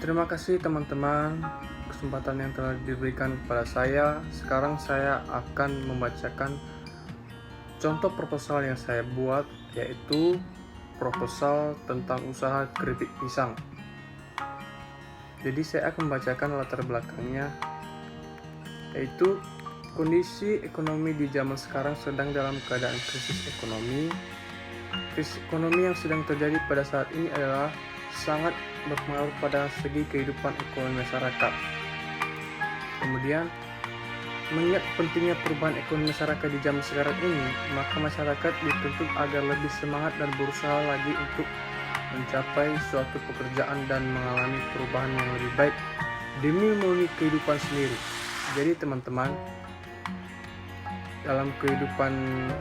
Terima kasih teman-teman kesempatan yang telah diberikan kepada saya. Sekarang saya akan membacakan contoh proposal yang saya buat, yaitu proposal tentang usaha keripik pisang. Jadi saya akan membacakan latar belakangnya, yaitu kondisi ekonomi di zaman sekarang sedang dalam keadaan krisis ekonomi. Krisis ekonomi yang sedang terjadi pada saat ini adalah sangat berpengaruh pada segi kehidupan ekonomi masyarakat. Kemudian, mengingat pentingnya perubahan ekonomi masyarakat di zaman sekarang ini, maka masyarakat dituntut agar lebih semangat dan berusaha lagi untuk mencapai suatu pekerjaan dan mengalami perubahan yang lebih baik demi memenuhi kehidupan sendiri. Jadi teman-teman, dalam kehidupan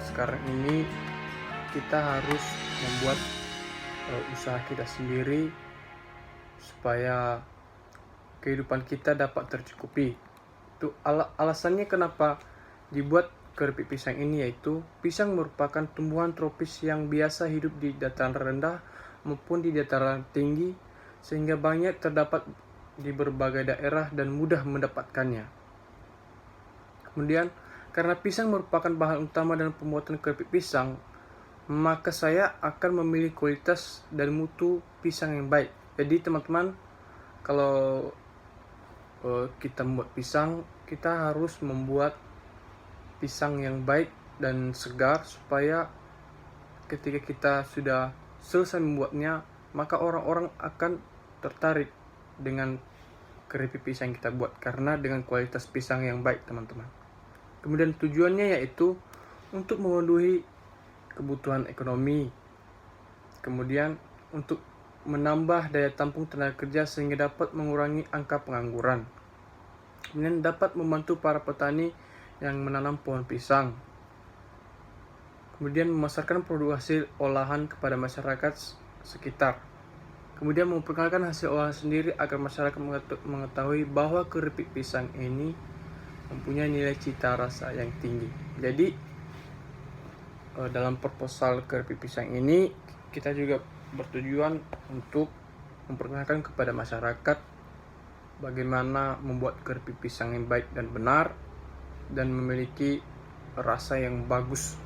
sekarang ini kita harus membuat usaha kita sendiri supaya kehidupan kita dapat tercukupi. Itu alasannya kenapa dibuat keripik pisang ini, yaitu pisang merupakan tumbuhan tropis yang biasa hidup di dataran rendah maupun di dataran tinggi, sehingga banyak terdapat di berbagai daerah dan mudah mendapatkannya. Kemudian, karena pisang merupakan bahan utama dalam pembuatan keripik pisang, maka saya akan memilih kualitas dan mutu pisang yang baik. Jadi teman-teman, kalau kita membuat pisang, kita harus membuat pisang yang baik dan segar, supaya ketika kita sudah selesai membuatnya, maka orang-orang akan tertarik dengan keripik pisang yang kita buat, karena dengan kualitas pisang yang baik teman-teman. Kemudian tujuannya yaitu untuk memenuhi kebutuhan ekonomi, kemudian untuk menambah daya tampung tenaga kerja sehingga dapat mengurangi angka pengangguran, kemudian dapat membantu para petani yang menanam pohon pisang, kemudian memasarkan produk hasil olahan kepada masyarakat sekitar, kemudian memperkenalkan hasil olahan sendiri agar masyarakat mengetahui bahwa keripik pisang ini mempunyai nilai cita rasa yang tinggi. Jadi dalam proposal keripik pisang ini kita juga bertujuan untuk memperkenalkan kepada masyarakat bagaimana membuat keripik pisang yang baik dan benar dan memiliki rasa yang bagus.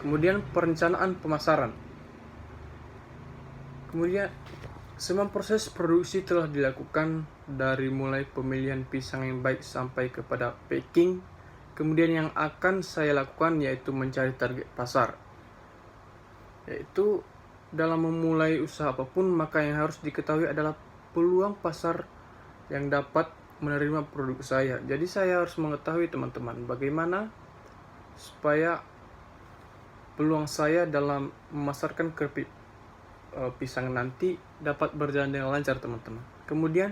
Kemudian perencanaan pemasaran. Kemudian semua proses produksi telah dilakukan, dari mulai pemilihan pisang yang baik sampai kepada packing. Kemudian yang akan saya lakukan yaitu mencari target pasar. Yaitu dalam memulai usaha apapun, maka yang harus diketahui adalah peluang pasar yang dapat menerima produk saya. Jadi saya harus mengetahui teman-teman bagaimana supaya peluang saya dalam memasarkan keripik pisang nanti dapat berjalan dengan lancar teman-teman. Kemudian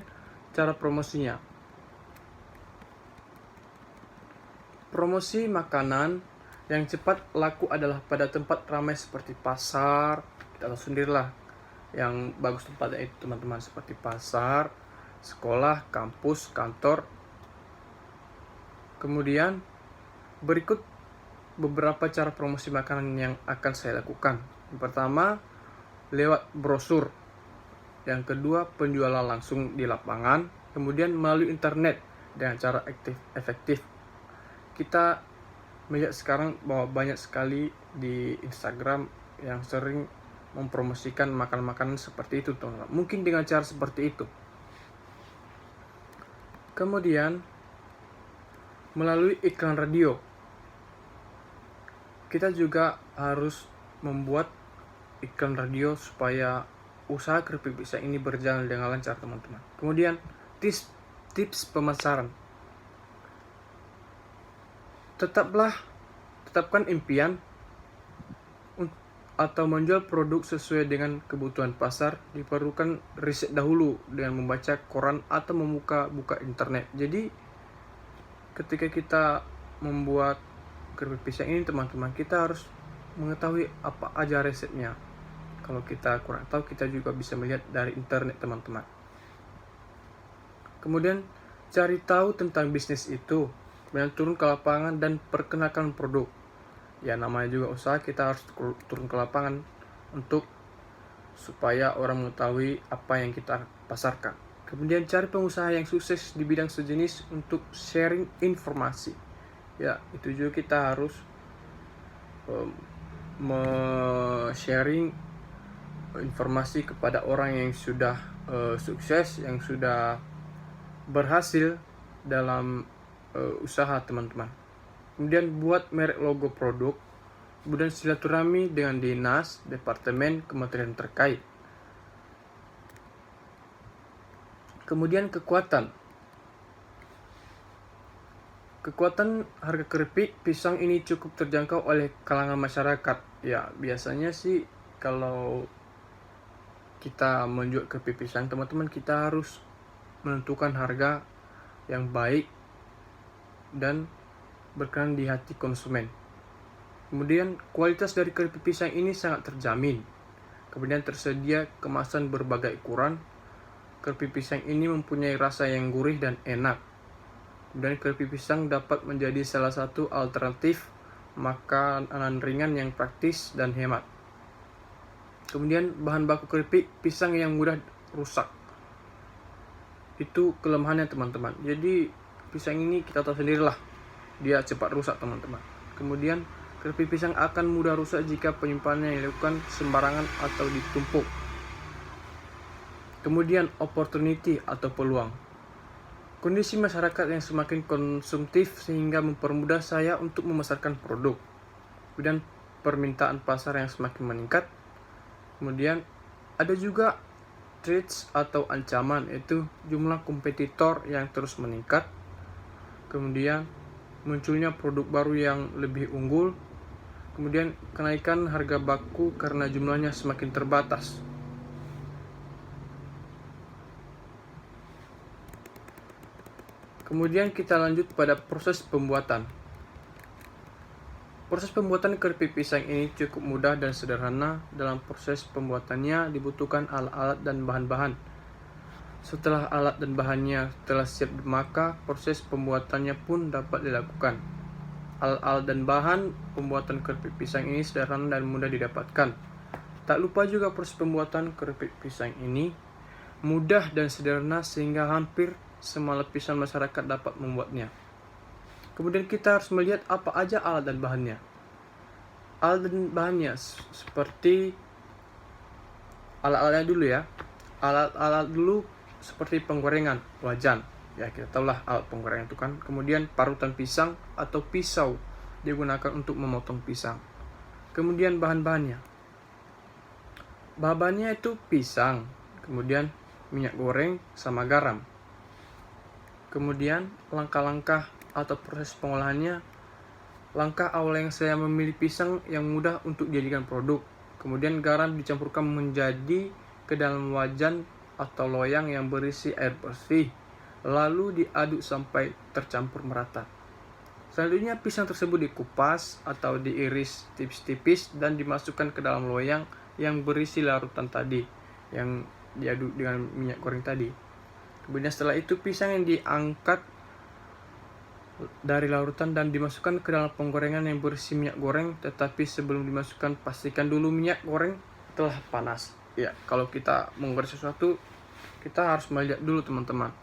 cara promosinya. Promosi makanan yang cepat laku adalah pada tempat ramai seperti pasar. Kita tahu sendirilah yang bagus tempatnya itu teman-teman, seperti pasar, sekolah, kampus, kantor. Kemudian berikut beberapa cara promosi makanan yang akan saya lakukan. Yang pertama, lewat brosur. Yang kedua, penjualan langsung di lapangan. Kemudian melalui internet dengan cara efektif. Kita melihat sekarang bahwa banyak sekali di Instagram yang sering mempromosikan makanan-makanan seperti itu, teman-teman. Mungkin dengan cara seperti itu. Kemudian melalui iklan radio. Kita juga harus membuat iklan radio supaya usaha keripik pisang ini berjalan dengan lancar, teman-teman. Kemudian tips pemasaran. Tetapkan impian atau menjual produk sesuai dengan kebutuhan pasar. Diperlukan riset dahulu dengan membaca koran atau buka internet. Jadi ketika kita membuat keripik pisang ini teman-teman, kita harus mengetahui apa aja resepnya. Kalau kita kurang tahu, kita juga bisa melihat dari internet teman-teman. Kemudian cari tahu tentang bisnis itu, kemudian turun ke lapangan dan perkenalkan produk. Ya namanya juga usaha, kita harus turun ke lapangan untuk supaya orang mengetahui apa yang kita pasarkan. Kemudian cari pengusaha yang sukses di bidang sejenis untuk sharing informasi. Ya, itu juga kita harus sharing informasi kepada orang yang sudah sukses, yang sudah berhasil dalam usaha teman-teman. Kemudian buat merek logo produk, kemudian silaturahmi dengan dinas, departemen, kementerian terkait. Kemudian kekuatan harga keripik pisang ini cukup terjangkau oleh kalangan masyarakat. Ya, biasanya sih kalau kita menjual keripik pisang, teman-teman, kita harus menentukan harga yang baik dan berkenan di hati konsumen. Kemudian kualitas dari keripik pisang ini sangat terjamin. Kemudian tersedia kemasan berbagai ukuran. Keripik pisang ini mempunyai rasa yang gurih dan enak. Dan keripik pisang dapat menjadi salah satu alternatif makanan ringan yang praktis dan hemat. Kemudian bahan baku keripik pisang yang mudah rusak. Itu kelemahannya teman-teman. Jadi pisang ini kita tahu sendirilah, dia cepat rusak teman-teman. Kemudian keripik pisang akan mudah rusak jika penyimpanannya dilakukan sembarangan atau ditumpuk. Kemudian opportunity atau peluang. Kondisi masyarakat yang semakin konsumtif sehingga mempermudah saya untuk memasarkan produk. Kemudian permintaan pasar yang semakin meningkat. Kemudian ada juga threats atau ancaman, yaitu jumlah kompetitor yang terus meningkat. Kemudian munculnya produk baru yang lebih unggul. Kemudian kenaikan harga baku karena jumlahnya semakin terbatas. Kemudian kita lanjut pada proses pembuatan. Proses pembuatan keripik pisang ini cukup mudah dan sederhana. Dalam proses pembuatannya dibutuhkan alat-alat dan bahan-bahan. Setelah alat dan bahannya telah siap, maka proses pembuatannya pun dapat dilakukan. Alat-alat dan bahan pembuatan keripik pisang ini sederhana dan mudah didapatkan. Tak lupa juga proses pembuatan keripik pisang ini mudah dan sederhana sehingga hampir semua lapisan masyarakat dapat membuatnya. Kemudian kita harus melihat apa aja alat dan bahannya. Alat dan bahannya seperti alat-alatnya dulu ya. Alat-alat dulu seperti penggorengan, wajan. Ya, kita tahulah alat penggorengan itu kan. Kemudian parutan pisang atau pisau digunakan untuk memotong pisang. Kemudian bahan-bahannya. Bahan-bahannya itu pisang, kemudian minyak goreng sama garam. Kemudian langkah-langkah atau proses pengolahannya. Langkah awal yang saya memilih pisang yang mudah untuk dijadikan produk. Kemudian garam dicampurkan menjadi ke dalam wajan atau loyang yang berisi air bersih. Lalu diaduk sampai tercampur merata. Selanjutnya pisang tersebut dikupas atau diiris tipis-tipis dan dimasukkan ke dalam loyang yang berisi larutan tadi yang diaduk dengan minyak goreng tadi. Kemudian setelah itu pisang yang diangkat dari larutan dan dimasukkan ke dalam penggorengan yang berisi minyak goreng. Tetapi sebelum dimasukkan, pastikan dulu minyak goreng telah panas. Ya, kalau kita menggoreng sesuatu, kita harus melihat dulu teman-teman,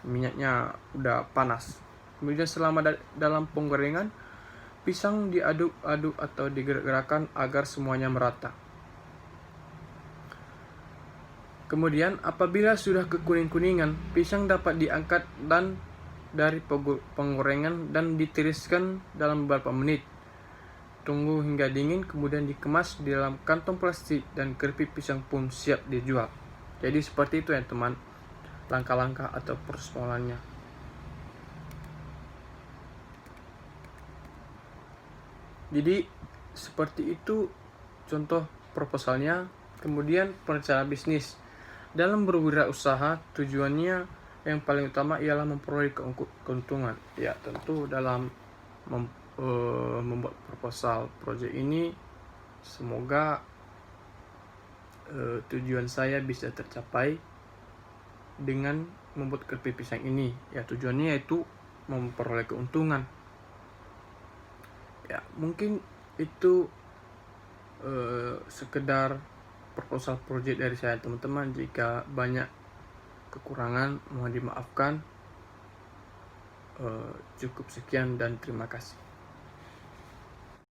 minyaknya udah panas. Kemudian selama dalam penggorengan, pisang diaduk-aduk atau digerak-gerakkan agar semuanya merata. Kemudian apabila sudah kekuning-kuningan, pisang dapat diangkat dan dari penggorengan dan ditiriskan dalam beberapa menit. Tunggu hingga dingin, kemudian dikemas di dalam kantong plastik dan keripik pisang pun siap dijual. Jadi seperti itu ya teman, langkah-langkah atau proses pengolahannya. Jadi seperti itu contoh proposalnya. Kemudian perencanaan bisnis. Dalam berwirausaha, tujuannya yang paling utama ialah memperoleh keuntungan. Ya, tentu dalam membuat proposal proyek ini, semoga tujuan saya bisa tercapai dengan membuat keripik pisang ini. Ya, tujuannya yaitu memperoleh keuntungan. Ya, mungkin itu sekedar proposal project dari saya teman-teman. Jika banyak kekurangan mohon dimaafkan. Cukup sekian dan terima kasih.